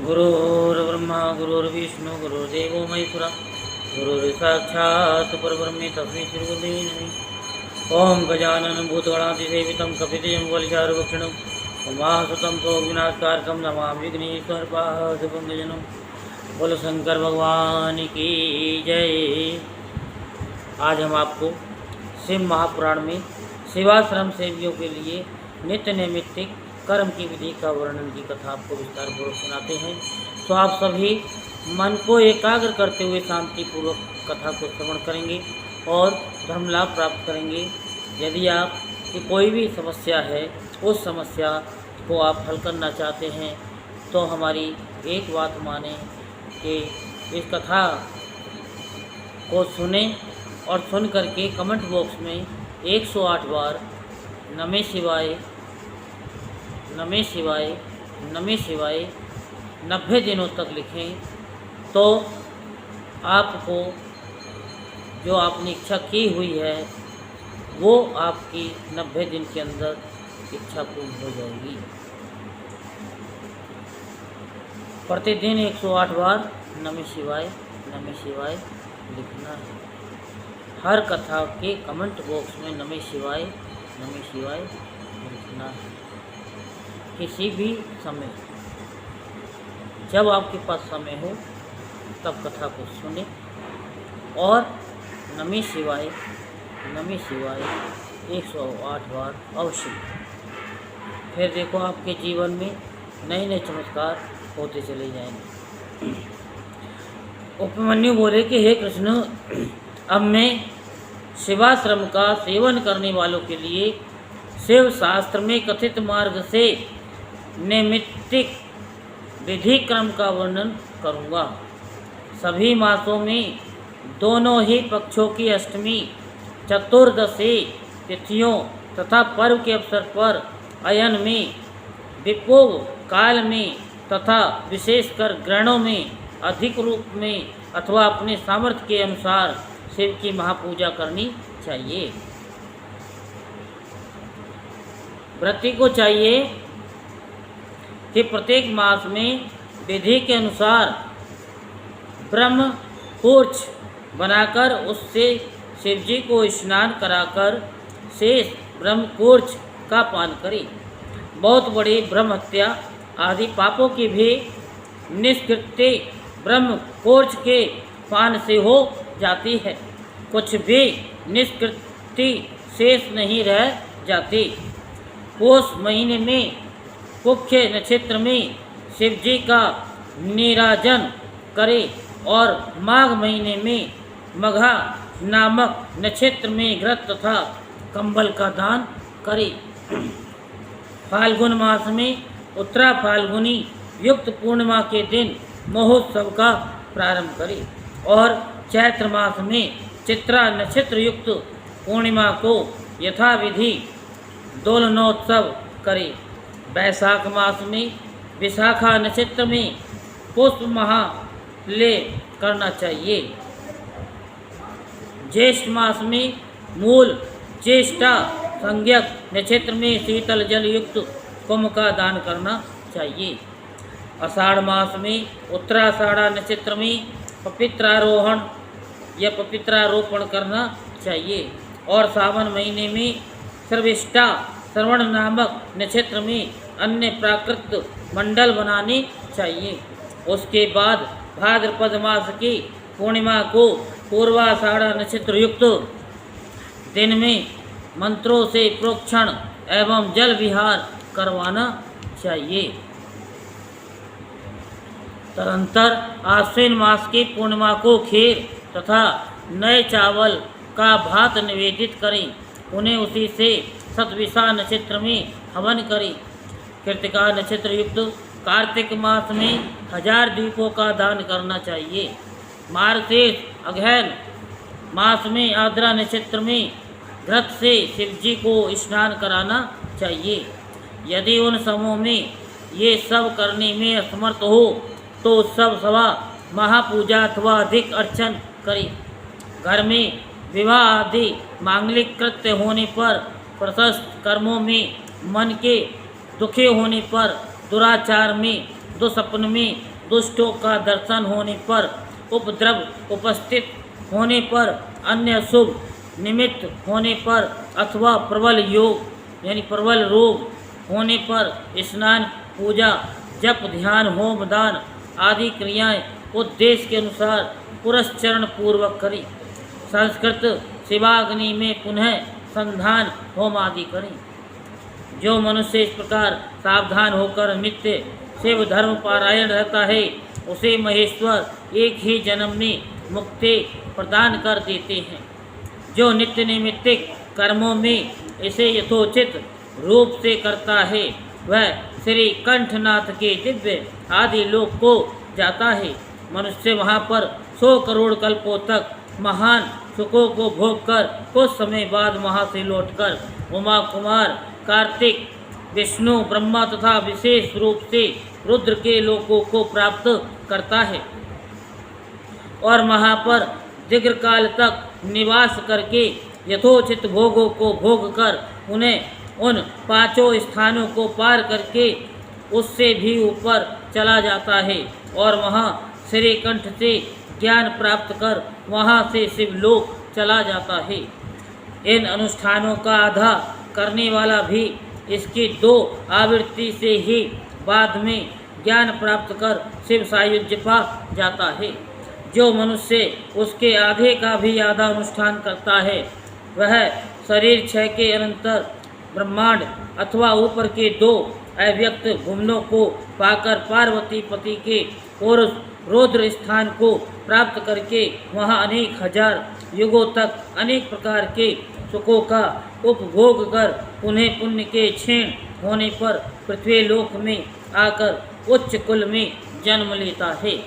गुरुर्ब्रह्मा गुरुर्विष्णु गुरुर्देवो महेश्वरा गुरुर्साक्षात् परब्रह्म तस्मै श्रीगुरुवे नमः। ओम गजाननं भूतगणाधिसेवितं कपितजम्बुफलचारुभक्षणं उमासुतं शोकविनाशकारकं नमामि विघ्नेश्वरपादपङ्कजं। बोलो शंकर भगवान की जय। आज हम आपको शिव महापुराण में सेवाश्रम सेवियों के लिए नित्य नैमित्तिक कर्म की विधि का वर्णन की कथा आपको विस्तार पूर्वक सुनाते हैं। तो आप सभी मन को एकाग्र करते हुए शांतिपूर्वक कथा को श्रवण करेंगे और धर्म लाभ प्राप्त करेंगे। यदि आपकी कोई भी समस्या है, उस समस्या को आप हल करना चाहते हैं तो हमारी एक बात माने कि इस कथा को सुने और सुन करके कमेंट बॉक्स में 108 बार नमः शिवाय नमः शिवाय नमः शिवाय 90 दिनों तक लिखें तो आपको जो आपने इच्छा की हुई है वो आपकी 90 दिन के अंदर इच्छा पूर्ण हो जाएगी। प्रतिदिन 108 बार नमः शिवाय लिखना है। हर कथा के कमेंट बॉक्स में नमः शिवाय लिखना है। किसी भी समय जब आपके पास समय हो तब कथा को सुने और नमः शिवाय 108 बार अवश्य। फिर देखो आपके जीवन में नए नए चमत्कार होते चले जाएंगे। उपमन्यु बोले कि हे कृष्ण, अब मैं शिवाश्रम का सेवन करने वालों के लिए शिव शास्त्र में कथित मार्ग से नैमित्तिक विधि क्रम का वर्णन करूँगा। सभी मासों में दोनों ही पक्षों की अष्टमी, चतुर्दशी तिथियों तथा पर्व के अवसर पर अयन में, विपोग काल में तथा विशेषकर ग्रहणों में अधिक रूप में अथवा अपने सामर्थ्य के अनुसार शिव की महापूजा करनी चाहिए। व्रती को चाहिए कि प्रत्येक मास में विधि के अनुसार ब्रह्म कूर्च बनाकर उससे शिवजी को स्नान कराकर शेष ब्रह्म कूर्च का पान करे। बहुत बड़ी ब्रह्म हत्या आदि पापों की भी निष्कृति ब्रह्म कूर्च के पान से हो जाती है। कुछ भी निष्कृति शेष नहीं रह जाती। पौष महीने में मुख्य नक्षत्र में शिवजी का नीराजन करे और माघ महीने में मघा नामक नक्षत्र में घृत तथा कंबल का दान करे। फाल्गुन मास में उत्तरा फाल्गुनी युक्त पूर्णिमा के दिन महोत्सव का प्रारंभ करे और चैत्र मास में चित्रा नक्षत्र युक्त पूर्णिमा को यथाविधि दोलनोत्सव करे। वैशाख मास में विशाखा नक्षत्र में पुष्प महाले करना चाहिए। ज्येष्ठ मास में मूल ज्येष्ठा संज्ञक नक्षत्र में शीतल जल युक्त कुंभ का दान करना चाहिए। आषाढ़ मास में उत्तराषाढ़ा नक्षत्र में पवित्रारोहण या पवित्रारोपण करना चाहिए और सावन महीने में सर्विष्ठा श्रवण नामक नक्षत्र में अन्य प्राकृत मंडल बनाने चाहिए। उसके बाद भाद्रपद मास की पूर्णिमा को पूर्वाषाढ़ा नक्षत्र युक्त दिन में मंत्रों से प्रोक्षण एवं जल विहार करवाना चाहिए। तदंतर आश्विन मास की पूर्णिमा को खीर तथा नए चावल का भात निवेदित करें। उन्हें उसी से सतविशा नक्षत्र में हवन करें। कृतिका नक्षत्र युक्त कार्तिक मास में 1000 दीपों का दान करना चाहिए। मार्गशीर्ष अगहन मास में आर्द्रा नक्षत्र में घृत से शिवजी को स्नान कराना चाहिए। यदि उन समूह में ये सब करने में असमर्थ हो तो उत्सव सभा महापूजा अथवा अधिक अर्चन करें। घर में विवाह आदि मांगलिक कृत्य होने पर, प्रशस्त कर्मों में मन के दुखे होने पर, दुराचार में, दुस्वप्न में दुष्टों का दर्शन होने पर, उपद्रव उपस्थित होने पर, अन्य शुभ निमित्त होने पर अथवा प्रबल योग यानी प्रबल रोग होने पर स्नान, पूजा, जप, ध्यान, होम, दान आदि क्रियाएं उद्देश्य के अनुसार पुरस्चरण पूर्वक करें। संस्कृत शिवाग्नि में पुनः संधान होम आदि करें। जो मनुष्य इस प्रकार सावधान होकर नित्य शिव धर्म पारायण रहता है उसे महेश्वर एक ही जन्म में मुक्ति प्रदान कर देते हैं। जो नित्य नैमित्तिक कर्मों में इसे यथोचित रूप से करता है वह श्री कंठनाथ के दिव्य आदि लोक को जाता है। मनुष्य वहाँ पर 100 करोड़ कल्पों तक महान सुखों को भोग कर कुछ समय बाद वहाँ से लौटकर उमा कुमार, कार्तिक, विष्णु, ब्रह्मा तथा विशेष रूप से रुद्र के लोकों को प्राप्त करता है और वहाँ पर दीर्घकाल तक निवास करके यथोचित भोगों को भोग कर उन्हें उन 5 स्थानों को पार करके उससे भी ऊपर चला जाता है और वहाँ श्रीकंठ से ज्ञान प्राप्त कर वहाँ से शिवलोक चला जाता है। इन अनुष्ठानों का आधा करने वाला भी इसकी 2 आवृत्ति से ही बाद में ज्ञान प्राप्त कर शिव सायुज्य पा जाता है। जो मनुष्य उसके आधे का भी आधा अनुष्ठान करता है वह शरीर क्षय के अनंतर ब्रह्मांड अथवा ऊपर के 2 अव्यक्त भुवनों को पाकर पार्वती पति के और रुद्र स्थान को प्राप्त करके वहाँ अनेक हजार युगों तक अनेक प्रकार के सुखों का उपभोग कर पुनः पुण्य के क्षीण होने पर पृथ्वी लोक में आकर उच्च कुल में जन्म लेता है।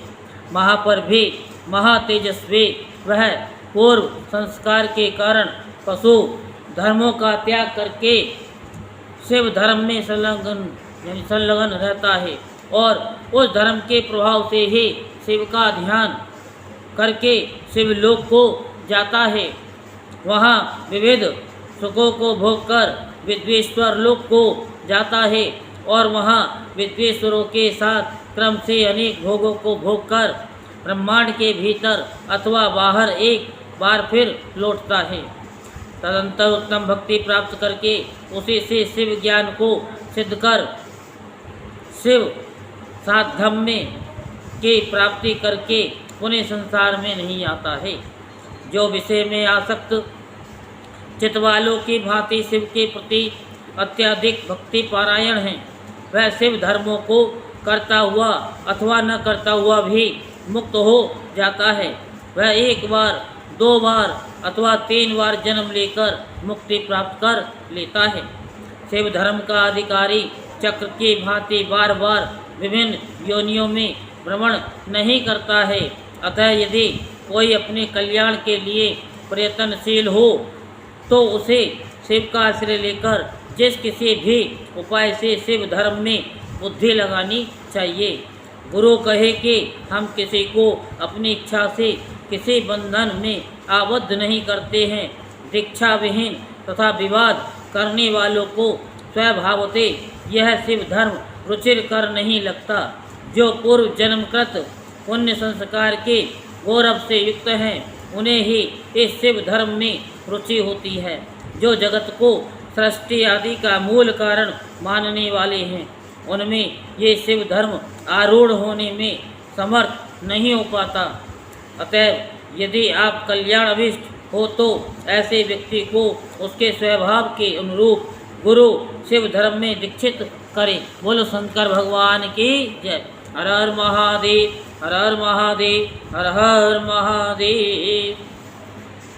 वहाँ पर भी महातेजस्वी वह पूर्व संस्कार के कारण पशु धर्मों का त्याग करके शिव धर्म में संलग्न रहता है और उस धर्म के प्रभाव से ही शिव का ध्यान करके शिवलोक को जाता है। वहाँ विविध सुखों को भोग कर विद्वेश्वर लोक को जाता है और वहाँ विद्वेश्वरों के साथ क्रम से अनेक भोगों को भोग कर ब्रह्मांड के भीतर अथवा बाहर एक बार फिर लौटता है। तदंतर उत्तम भक्ति प्राप्त करके उसी से शिव ज्ञान को सिद्ध कर शिव साधम में की प्राप्ति करके पुण्य संसार में नहीं आता है। जो विषय में आसक्त चित्त वालों की भांति शिव के प्रति अत्यधिक भक्ति पारायण हैं वह शिव धर्मों को करता हुआ अथवा न करता हुआ भी मुक्त हो जाता है। वह 1 बार 2 बार अथवा 3 बार जन्म लेकर मुक्ति प्राप्त कर लेता है। शिव धर्म का अधिकारी चक्र की भांति बार बार विभिन्न योनियों में भ्रमण नहीं करता है। अतः यदि कोई अपने कल्याण के लिए प्रयत्नशील हो तो उसे शिव का आश्रय लेकर जिस किसी भी उपाय से शिव धर्म में बुद्धि लगानी चाहिए। गुरु कहे कि हम किसी को अपनी इच्छा से किसी बंधन में आबद्ध नहीं करते हैं। दीक्षा विहीन तथा विवाद करने वालों को स्वभावते यह शिव धर्म रुचिर कर नहीं लगता। जो पूर्व जन्मकृत पुण्य संस्कार के गौरव से युक्त हैं उन्हें ही इस शिव धर्म में रुचि होती है। जो जगत को सृष्टि आदि का मूल कारण मानने वाले हैं उनमें ये शिव धर्म आरूढ़ होने में समर्थ नहीं हो पाता। अतएव यदि आप कल्याण अभिष्ट हो तो ऐसे व्यक्ति को उसके स्वभाव के अनुरूप गुरु शिव धर्म में दीक्षित करें। बोलो शंकर भगवान की जय। हर हर महादेव, हर हर महादेव, हर हर महादेव।